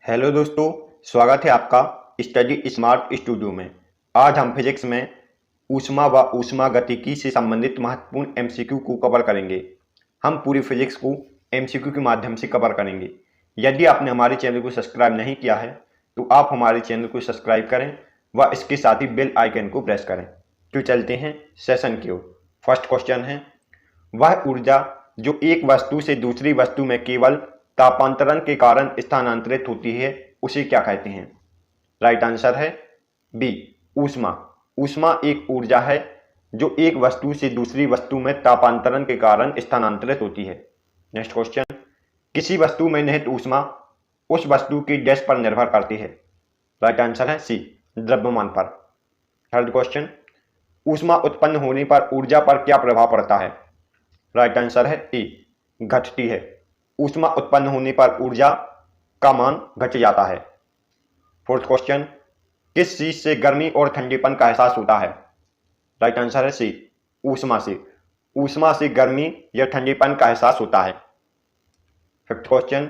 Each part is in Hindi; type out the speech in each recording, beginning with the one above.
हेलो दोस्तों, स्वागत है आपका स्टडी स्मार्ट स्टूडियो में। आज हम फिजिक्स में ऊष्मा व ऊष्मागतिकी से संबंधित महत्वपूर्ण एमसीक्यू को कवर करेंगे। हम पूरी फिजिक्स को एमसीक्यू के माध्यम से कवर करेंगे। यदि आपने हमारे चैनल को सब्सक्राइब नहीं किया है तो आप हमारे चैनल को सब्सक्राइब करें व इसके साथ ही बेल आइकन को प्रेस करें। तो चलते हैं सेशन की ओर। फर्स्ट क्वेश्चन है, वह ऊर्जा जो एक वस्तु से दूसरी वस्तु में केवल तापांतरण के कारण स्थानांतरित होती है उसे क्या कहते हैं? राइट आंसर है बी, ऊष्मा। ऊष्मा एक ऊर्जा है जो एक वस्तु से दूसरी वस्तु में तापांतरण के कारण स्थानांतरित होती है। नेक्स्ट क्वेश्चन, किसी वस्तु में निहित ऊष्मा उस वस्तु की डैश पर निर्भर करती है। राइट आंसर है सी, द्रव्यमान पर। थर्ड क्वेश्चन, ऊष्मा उत्पन्न होने पर ऊर्जा पर क्या प्रभाव पड़ता है? राइट आंसर है ए, घटती है। ऊष्मा उत्पन्न होने पर ऊर्जा का मान घट जाता है। फोर्थ क्वेश्चन, किस चीज से गर्मी और ठंडीपन का एहसास होता है? राइट आंसर है सी, ऊष्मा से। ऊष्मा से गर्मी या ठंडीपन का एहसास होता है। फिफ्थ क्वेश्चन,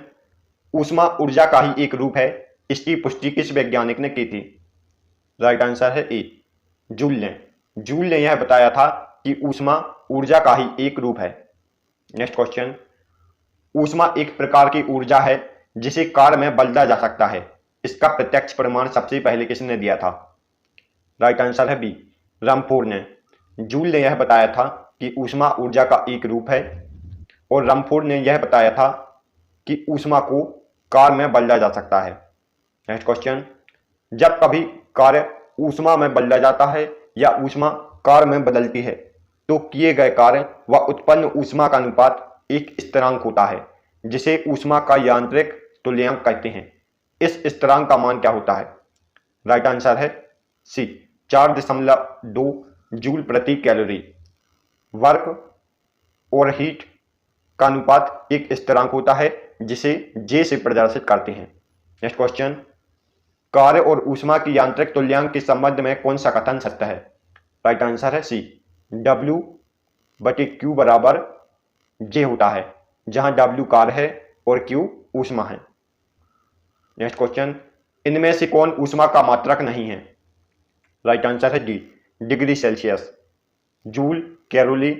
ऊष्मा ऊर्जा का ही एक रूप है, इसकी पुष्टि किस वैज्ञानिक ने की थी? राइट आंसर है ए, जूल ने। जूल ने यह बताया था कि ऊष्मा ऊर्जा का ही एक रूप है। नेक्स्ट क्वेश्चन, ऊष्मा एक प्रकार की ऊर्जा है जिसे कार्य में बदला जा सकता है। इसका प्रत्यक्ष प्रमाण सबसे पहले किसने दिया था? राइट आंसर है बी, रमफोर्ड ने। जूल ने यह बताया था कि ऊष्मा ऊर्जा का एक रूप है और रमफोर्ड ने यह बताया था कि ऊष्मा को कार्य में बदला जा सकता है। नेक्स्ट क्वेश्चन, जब कभी कार्य ऊष्मा में बदला जाता है या ऊष्मा कार्य में बदलती है तो किए गए कार्य व उत्पन्न ऊष्मा का अनुपात एक स्थिरांक होता है जिसे ऊष्मा का यांत्रिक तुल्यांक कहते हैं। इस स्थिरांक का मान क्या होता है? राइट आंसर है सी, 4.2 जूल प्रति कैलोरी। वर्क और हीट का अनुपात एक स्थिरांक होता है जिसे जे से प्रदर्शित करते हैं। नेक्स्ट क्वेश्चन, कार्य और ऊष्मा की यांत्रिक तुल्यांक के संबंध में कौन सा कथन सत्य है? राइट आंसर है सी, W/Q बराबर जे होता है, जहां W कार्य है और Q ऊष्मा है। नेक्स्ट क्वेश्चन, इनमें से कौन ऊष्मा का मात्रक नहीं है? राइट आंसर है D, degree Celsius. Joule, calorie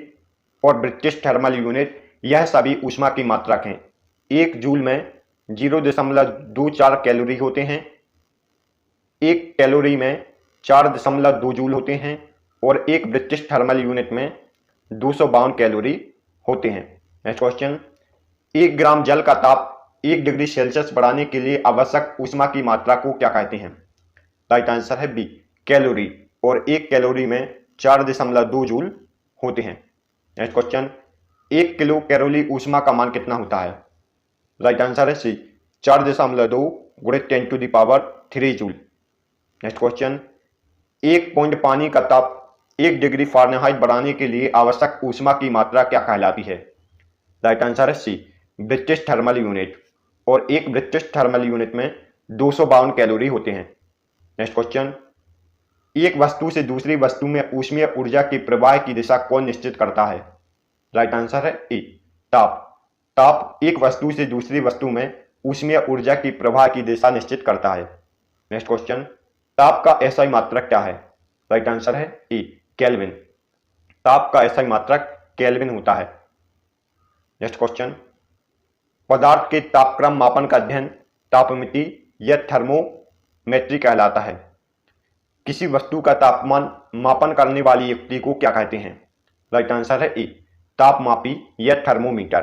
और ब्रिटिश थर्मल यूनिट यह सभी ऊष्मा की मात्रक हैं। एक जूल में 0.24 कैलोरी होते हैं, एक कैलोरी में 4.2 जूल होते हैं और एक ब्रिटिश थर्मल यूनिट में 252 कैलोरी होते हैं। नेक्स्ट क्वेश्चन, 1 ग्राम जल का ताप 1 डिग्री सेल्सियस बढ़ाने के लिए आवश्यक ऊष्मा की मात्रा को क्या कहते हैं? राइट आंसर है बी, कैलोरी, और 1 कैलोरी में 4.2 जूल होते हैं। नेक्स्ट क्वेश्चन, 1 किलो कैलोरी ऊष्मा का मान कितना होता है? राइट आंसर है सी, 4.2 × 10⁻³ जूल। नेक्स्ट क्वेश्चन, 1 पॉइंट पानी का ताप 1 डिग्री फ़ारेनहाइट बढ़ाने के लिए आवश्यक ऊष्मा की मात्रा क्या कहलाती है? राइट आंसर है सी, ब्रिटिश थर्मल यूनिट, और एक ब्रिटिश थर्मल यूनिट में 252 कैलोरी होते हैं। नेक्स्ट क्वेश्चन, एक वस्तु से दूसरी वस्तु में ऊष्मीय ऊर्जा की प्रवाह की दिशा कौन निश्चित करता है? राइट आंसर है ए, ताप। ताप एक वस्तु से दूसरी वस्तु में ऊष्मीय ऊर्जा की प्रवाह की दिशा निश्चित करता है। नेक्स्ट क्वेश्चन, ताप का एसआई मात्रक क्या है? राइट आंसर है ए, केल्विन। ताप का एसआई मात्रक केल्विन होता है। नेक्स्ट क्वेश्चन, पदार्थ के तापक्रम मापन का अध्ययन तापमिति या थर्मोमेट्री कहलाता है। किसी वस्तु का तापमान मापन करने वाली युक्ति को क्या कहते हैं? राइट आंसर है ए, तापमापी या थर्मोमीटर।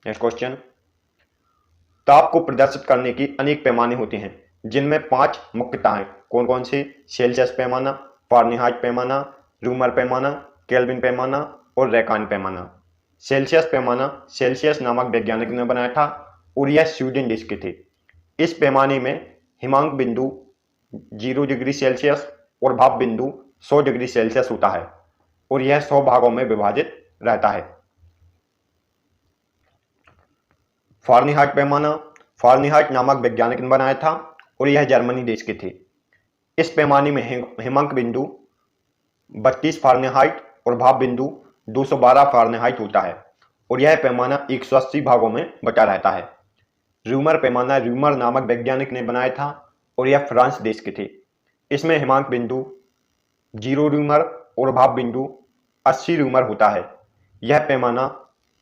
नेक्स्ट क्वेश्चन, ताप को प्रदर्शित करने की अनेक पैमाने होते हैं जिनमें 5 मुख्यतः हैं। कौन कौन से? सेल्सियस पैमाना, फ़ारेनहाइट पैमाना, रूमर पैमाना, केल्विन पैमाना और रैकान पैमाना। सेल्सियस पैमाना सेल्सियस नामक वैज्ञानिक ने बनाया था और यह स्वीडन देश के थे। इस पैमाने में हिमांक बिंदु 0 डिग्री सेल्सियस और भाप बिंदु 100 डिग्री सेल्सियस होता है और यह 100 भागों में विभाजित रहता है। फ़ारेनहाइट पैमाना फ़ारेनहाइट नामक वैज्ञानिक ने बनाया था और यह जर्मनी देश के थे। इस पैमाने में हिमांक बिंदु 32 फ़ारेनहाइट और भाप बिंदु 212 फ़ारेनहाइट होता है और यह पैमाना 180 भागों में बटा रहता है। रूमर पैमाना रूमर नामक वैज्ञानिक ने बनाया था और यह फ्रांस देश के थे। इसमें हिमांक बिंदु 0 रूमर और भाप बिंदु 80 रूमर होता है। यह पैमाना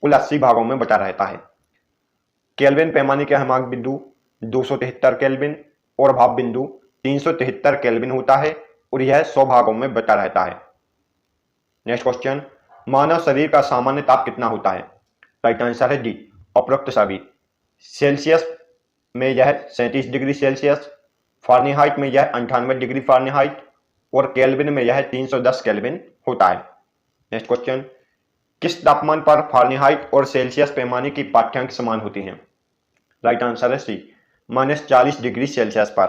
कुल 80 भागों में बटा रहता है। केल्विन पैमाने का हिमांक बिंदु 273 केल्विन और भाप बिंदु 373 केल्विन होता है और यह 100 भागों में बटा रहता है। नेक्स्ट क्वेश्चन, मानव शरीर का सामान्य ताप कितना होता है? राइट आंसर है डी, उपरोक्त सभी। सेल्सियस में यह 37 डिग्री सेल्सियस, फारेनहाइट में यह 98 डिग्री फारेनहाइट और केल्विन में यह 310 केल्विन होता है। नेक्स्ट क्वेश्चन, किस तापमान पर फारेनहाइट और सेल्सियस पैमाने की पाठ्यांक समान होती हैं? राइट आंसर है सी, -40 डिग्री सेल्सियस पर।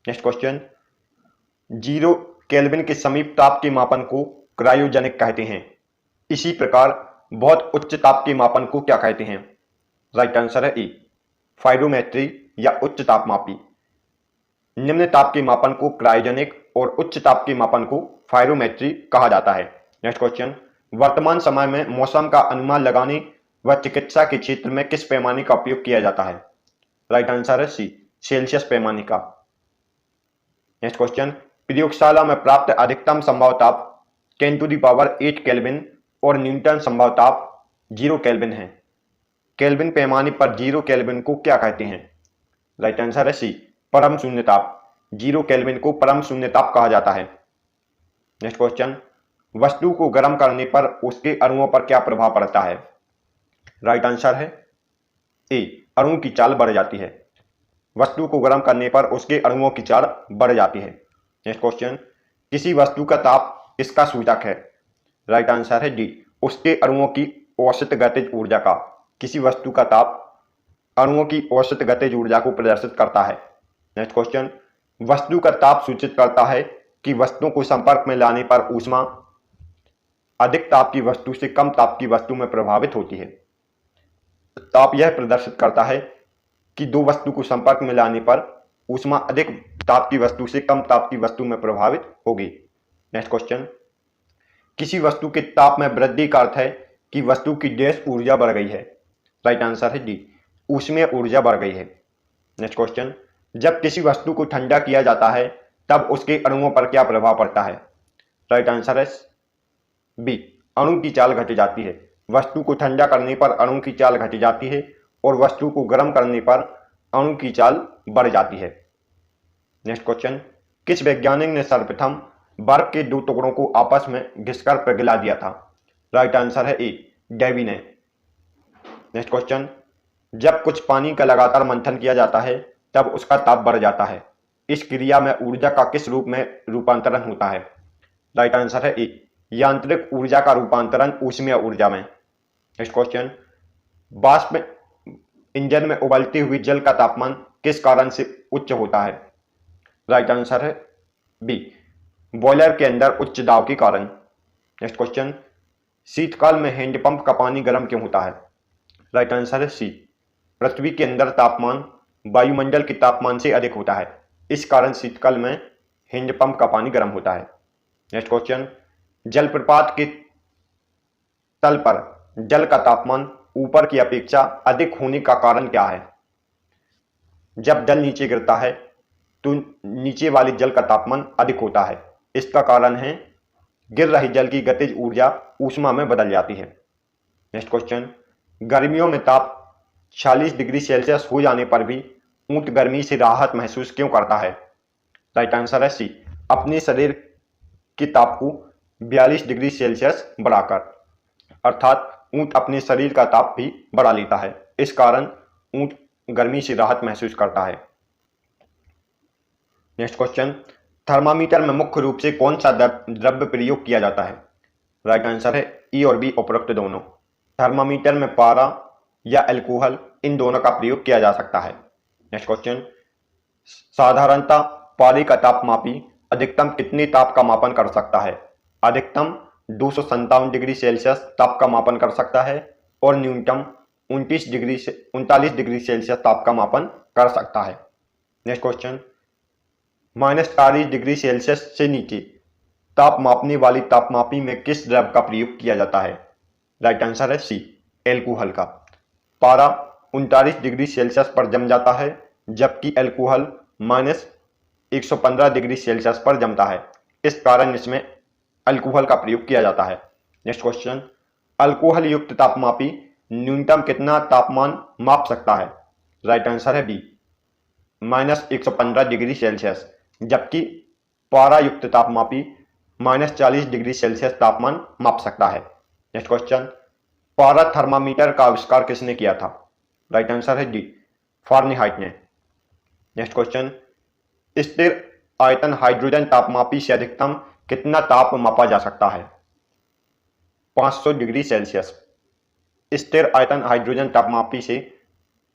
नेक्स्ट क्वेश्चन, 0 केल्विन के समीप ताप के मापन को क्रायोजेनिक कहते हैं। इसी प्रकार बहुत उच्च ताप के मापन को क्या कहते हैं? राइट आंसर है ई, फाइरोमेट्री या उच्च तापमापी। निम्न ताप के मापन को क्रायोजेनिक और उच्च ताप के मापन को फाइरोमेट्री कहा जाता है। नेक्स्ट क्वेश्चन, वर्तमान समय में मौसम का अनुमान लगाने व चिकित्सा के क्षेत्र में किस पैमाने का उपयोग किया जाता है? राइट आंसर है सी, सेल्सियस पैमाने का। नेक्स्ट क्वेश्चन, प्रयोगशाला में प्राप्त अधिकतम संभव ताप 10⁸ केल्विन और न्यूनतम संभव ताप 0 केल्विन है। केल्विन पैमाने पर 0 केल्विन को क्या कहते हैं? राइट आंसर है सी, परम शून्य ताप। 0 केल्विन को परम शून्य ताप कहा जाता है। नेक्स्ट क्वेश्चन, वस्तु को गर्म करने पर उसके अणुओं पर क्या प्रभाव पड़ता है? राइट आंसर है ए, अणुओं की चाल बढ़ जाती है। वस्तु को गर्म करने पर उसके अणुओं की चाल बढ़ जाती है। नेक्स्ट क्वेश्चन, किसी वस्तु का ताप इसका सूचक है? राइट आंसर है डी, उसके अणुओं की औसत गतिज ऊर्जा का। किसी वस्तु का ताप अणुओं की औसत गतिज ऊर्जा को प्रदर्शित करता है। नेक्स्ट क्वेश्चन, वस्तु का ताप सूचित करता है कि वस्तुओं को संपर्क में लाने पर ऊष्मा अधिक ताप की वस्तु से कम ताप की वस्तु में प्रभावित होती है। ताप यह प्रदर्शित करता है कि दो वस्तु को संपर्क में लाने पर ऊष्मा अधिक ताप की वस्तु से कम ताप की वस्तु में प्रभावित होगी। नेक्स्ट क्वेश्चन, किसी वस्तु के ताप में वृद्धि का अर्थ है कि वस्तु की डैश ऊर्जा बढ़ गई है। राइट आंसर है डी, ऊष्मीय ऊर्जा बढ़ गई है। नेक्स्ट क्वेश्चन, जब किसी वस्तु को ठंडा किया जाता है तब उसके अणुओं पर क्या प्रभाव पड़ता है? राइट आंसर है बी, अणु की चाल घट जाती है। वस्तु को ठंडा करने पर अणु की चाल घट जाती है और वस्तु को गर्म करने पर अणु की चाल बढ़ जाती है। नेक्स्ट क्वेश्चन, किस वैज्ञानिक ने सर्वप्रथम बर्फ के दो टुकड़ों को आपस में घिसकर पिघला दिया था? राइट आंसर है ए, डेवी ने। नेक्स्ट क्वेश्चन, जब कुछ पानी का लगातार मंथन किया जाता है तब उसका ताप बढ़ जाता है। इस क्रिया में ऊर्जा का किस रूप में रूपांतरण होता है? राइट आंसर है ए, यांत्रिक ऊर्जा का रूपांतरण ऊष्मीय ऊर्जा में। नेक्स्ट क्वेश्चन, वाष्प इंजन में उबलती हुई जल का तापमान किस कारण से उच्च होता है? राइट आंसर है बी, बॉयलर के अंदर उच्च दाब के कारण। नेक्स्ट क्वेश्चन, शीतकाल में हैंडपंप का पानी गर्म क्यों होता है? राइट आंसर है सी, पृथ्वी के अंदर तापमान वायुमंडल के तापमान से अधिक होता है, इस कारण शीतकाल में हैंडपंप का पानी गर्म होता है। नेक्स्ट क्वेश्चन, जलप्रपात के तल पर जल का तापमान ऊपर की अपेक्षा अधिक होने का कारण क्या है? जब जल नीचे गिरता है तो नीचे वाले जल का तापमान अधिक होता है। इसका कारण है गिर रही जल की गतिज ऊर्जा ऊष्मा में बदल जाती है। नेक्स्ट क्वेश्चन, गर्मियों में ताप 40 डिग्री सेल्सियस हो जाने पर भी ऊंट गर्मी से राहत महसूस क्यों करता है? राइट आंसर है सी, अपने शरीर के ताप को 42 डिग्री सेल्सियस बढ़ाकर, अर्थात ऊंट अपने शरीर का ताप भी बढ़ा लेता है। इस कारण ऊंट गर्मी से राहत महसूस करता है। नेक्स्ट क्वेश्चन, थर्मामीटर में मुख्य रूप से कौन सा द्रव्य प्रयोग किया जाता है? राइट आंसर है ई और बी, उपरोक्त दोनों। थर्मामीटर में पारा या अल्कोहल, इन दोनों का प्रयोग किया जा सकता है। नेक्स्ट क्वेश्चन, साधारणतः पारे का तापमापी अधिकतम कितने ताप का मापन कर सकता है? अधिकतम 257 डिग्री सेल्सियस ताप का मापन कर सकता है और न्यूनतम 39 डिग्री सेल्सियस ताप का मापन कर सकता है। नेक्स्ट क्वेश्चन, -40 डिग्री सेल्सियस से नीचे ताप मापने वाली तापमापी में किस द्रव्य का प्रयोग किया जाता है? राइट आंसर है सी, एल्कोहल का। पारा 39 डिग्री सेल्सियस पर जम जाता है, जबकि अल्कोहल -115 डिग्री सेल्सियस पर जमता है। इस कारण इसमें अल्कोहल का प्रयोग किया जाता है। नेक्स्ट क्वेश्चन, अल्कोहल युक्त तापमापी न्यूनतम कितना तापमान माप सकता है? राइट आंसर है बी, -115 डिग्री सेल्सियस, जबकि पारा युक्त तापमापी -40 डिग्री सेल्सियस तापमान माप सकता है। नेक्स्ट क्वेश्चन, पारा थर्मामीटर का आविष्कार किसने किया था? राइट आंसर है डी, फारेनहाइट ने। नेक्स्ट क्वेश्चन, स्थिर आयतन हाइड्रोजन तापमापी से अधिकतम कितना ताप मापा जा सकता है? 500 डिग्री सेल्सियस। स्थिर आयतन हाइड्रोजन तापमापी से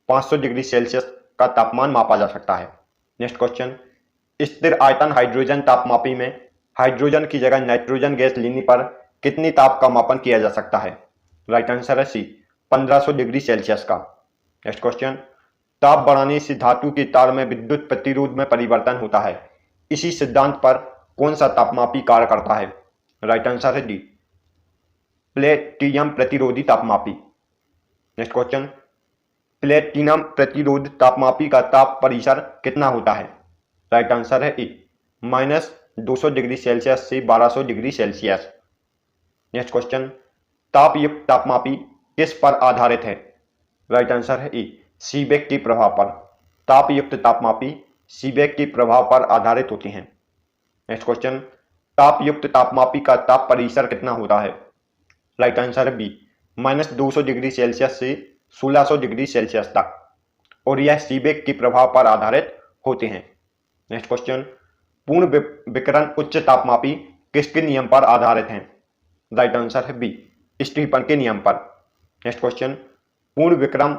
500 डिग्री सेल्सियस का तापमान मापा जा सकता है। नेक्स्ट क्वेश्चन, स्थिर आयतन हाइड्रोजन तापमापी में हाइड्रोजन की जगह नाइट्रोजन गैस लेने पर कितनी ताप का मापन किया जा सकता है? राइट आंसर है सी, 1500 डिग्री सेल्सियस का। नेक्स्ट क्वेश्चन, ताप बढ़ाने से धातु के तार में विद्युत प्रतिरोध में परिवर्तन होता है। इसी सिद्धांत पर कौन सा तापमापी कार्य करता है? राइट आंसर है डी, प्लेटिनम प्रतिरोधी तापमापी। नेक्स्ट क्वेश्चन, प्लेटिनम प्रतिरोध तापमापी का ताप परिसर कितना होता है? राइट आंसर है ए, -200 डिग्री सेल्सियस से 1200 डिग्री सेल्सियस। नेक्स्ट क्वेश्चन, तापयुक्त तापमापी किस पर आधारित है? राइट आंसर है ए, सीबेक के प्रभाव पर। तापयुक्त तापमापी सीबेक के प्रभाव पर आधारित होती हैं। नेक्स्ट क्वेश्चन, तापयुक्त तापमापी का ताप परिसर कितना होता है? राइट आंसर है बी, -200 डिग्री सेल्सियस से 1600 डिग्री सेल्सियस तक, और यह सीबेक के प्रभाव पर आधारित होते हैं। नेक्स्ट क्वेश्चन, पूर्ण विकिरण उच्च तापमापी किसके नियम पर आधारित हैं? राइट आंसर है बी, स्टीफन के नियम पर। नेक्स्ट क्वेश्चन, पूर्ण विकिरण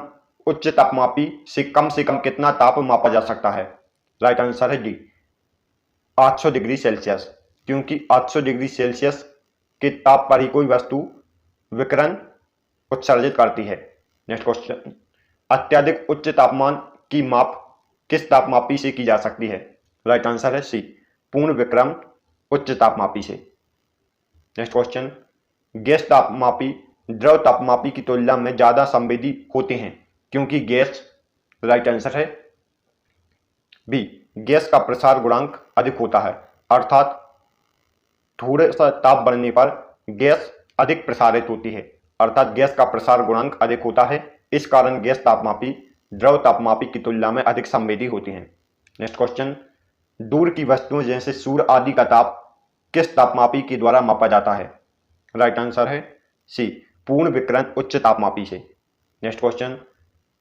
उच्च तापमापी से कम कितना ताप मापा जा सकता है? राइट आंसर है डी, 800 डिग्री सेल्सियस, क्योंकि 800 डिग्री सेल्सियस के ताप पर ही कोई वस्तु विकिरण उत्सर्जित करती है। नेक्स्ट क्वेश्चन, अत्यधिक उच्च तापमान की माप किस तापमापी से की जा सकती है? राइट आंसर है सी, पूर्ण विकिरण उच्च तापमापी से। नेक्स्ट क्वेश्चन, गैस तापमापी द्रव तापमापी की तुलना में ज्यादा संवेदी होते हैं, क्योंकि गैस। राइट आंसर है बी, गैस का प्रसार गुणांक अधिक होता है, अर्थात थोड़े सा ताप बढ़ने पर गैस अधिक प्रसारित होती है, अर्थात गैस का प्रसार गुणांक अधिक होता है। इस कारण गैस तापमापी द्रव तापमापी की तुलना में अधिक संवेदी होती हैं। नेक्स्ट क्वेश्चन, दूर की वस्तुओं जैसे सूर्य आदि का ताप किस तापमापी के द्वारा मापा जाता है? राइट आंसर है सी, पूर्ण विकिरण उच्च तापमापी से। नेक्स्ट क्वेश्चन,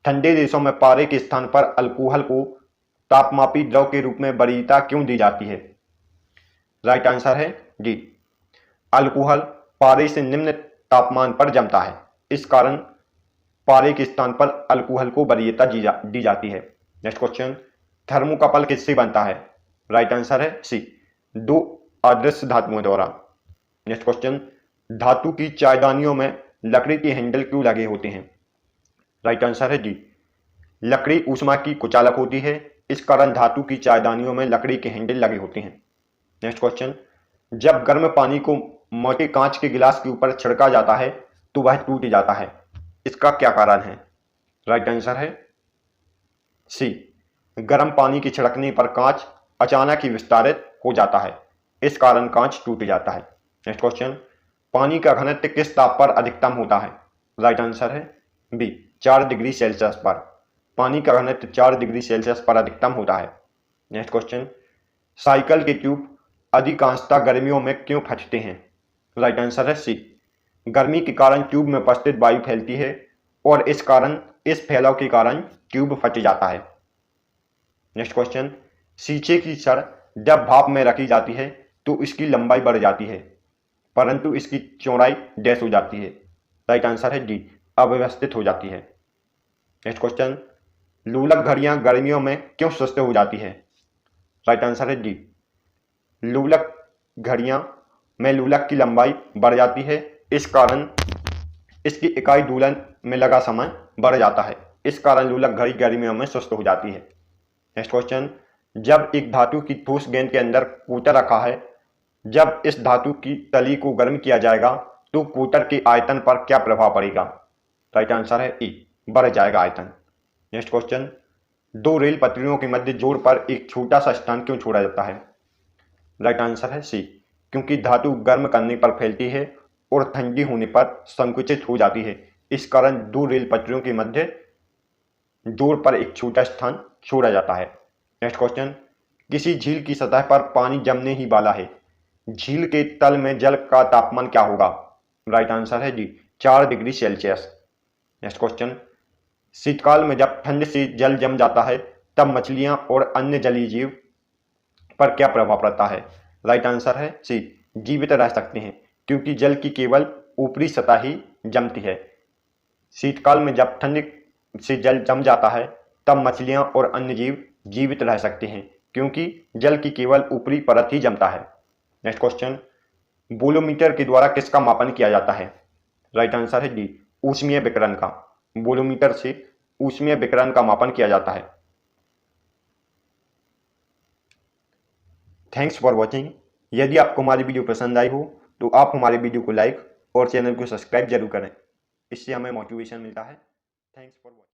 ठंडे देशों में पारे के स्थान पर अल्कोहल को तापमापी द्रव के रूप में वरीयता क्यों दी जाती है? राइट आंसर है डी, अल्कोहल पारे से निम्न तापमान पर जमता है, इस कारण पारे के स्थान पर अल्कोहल को वरीयता दी जाती है। नेक्स्ट क्वेश्चन, थर्मोकपल किससे बनता है? राइट आंसर है सी, दो अदृश्य धातुओं द्वारा। नेक्स्ट क्वेश्चन, धातु की चायदानियों में लकड़ी के हैंडल क्यों लगे होते हैं? राइट आंसर है डी, लकड़ी ऊष्मा की कुचालक होती है, इस कारण धातु की चायदानियों में लकड़ी के हैंडल लगे होते हैं। नेक्स्ट क्वेश्चन, जब गर्म पानी को मोटे कांच के गिलास के ऊपर छिड़का जाता है तो वह टूट जाता है, इसका क्या कारण है? राइट आंसर है सी, गर्म पानी के छिड़कने पर कांच अचानक ही विस्तारित हो जाता है, इस कारण कांच टूट जाता है। नेक्स्ट क्वेश्चन, पानी का घनत्व किस ताप पर अधिकतम होता है? राइट आंसर है बी, 4 डिग्री सेल्सियस पर। पानी का घनत्व 4 डिग्री सेल्सियस पर अधिकतम होता है। नेक्स्ट क्वेश्चन, साइकिल के ट्यूब अधिकांशतः गर्मियों में क्यों फटते हैं? राइट आंसर है सी, गर्मी के कारण ट्यूब में उपस्थित वायु फैलती है और इस फैलाव के कारण ट्यूब फट जाता है। नेक्स्ट क्वेश्चन, शीशे की छड़ जब भाप में रखी जाती है तो इसकी लंबाई बढ़ जाती है, परंतु इसकी चौड़ाई डैश हो जाती है। राइट आंसर है डी, अव्यवस्थित हो जाती है। नेक्स्ट क्वेश्चन, लूलक घड़ियां गर्मियों में क्यों सुस्त हो जाती है? राइट आंसर है डी, लूलक घड़ियां में लूलक की लंबाई बढ़ जाती है, इस कारण इसकी इकाई दोलन में लगा समय बढ़ जाता है, इस कारण लूलक घड़ी गर्मियों में सुस्त हो जाती है। नेक्स्ट क्वेश्चन, जब एक धातु की ठोस गेंद के अंदर कूटर रखा है, जब इस धातु की तली को गर्म किया जाएगा तो कूटर के आयतन पर क्या प्रभाव पड़ेगा? राइट आंसर है ई, बढ़ जाएगा आयतन। नेक्स्ट क्वेश्चन, दो रेल पटरियों के मध्य जोड़ पर एक छोटा सा स्थान क्यों छोड़ा जाता है? राइट आंसर है सी, क्योंकि धातु गर्म करने पर फैलती है और ठंडी होने पर संकुचित हो जाती है। इस कारण दो रेल पटरियों के मध्य जोड़ पर एक छोटा स्थान छोड़ा जाता है। नेक्स्ट क्वेश्चन, किसी झील की सतह पर पानी जमने ही वाला है, झील के तल में जल का तापमान क्या होगा? राइट आंसर है जी, 4 डिग्री सेल्सियस। नेक्स्ट क्वेश्चन, शीतकाल में जब ठंड से जल जम जाता है तब मछलियां और अन्य जलीय जीव पर क्या प्रभाव पड़ता है? राइट आंसर है सी, जीवित रह सकते हैं, क्योंकि जल की केवल ऊपरी सतह ही जमती है। शीतकाल में जब ठंड से जल जम जाता है तब मछलियां और अन्य जीव जीवित रह सकते हैं, क्योंकि जल की केवल ऊपरी परत ही जमता है। नेक्स्ट क्वेश्चन, बोलोमीटर के द्वारा किसका मापन किया जाता है? राइट आंसर है डी, ऊष्मीय विकिरण का। बोलोमीटर से ऊष्मीय विकिरण का मापन किया जाता है। Thanks for watching. यदि आपको हमारी वीडियो पसंद आई हो तो आप हमारे वीडियो को लाइक और चैनल को सब्सक्राइब जरूर करें, इससे हमें मोटिवेशन मिलता है। Thanks for watching.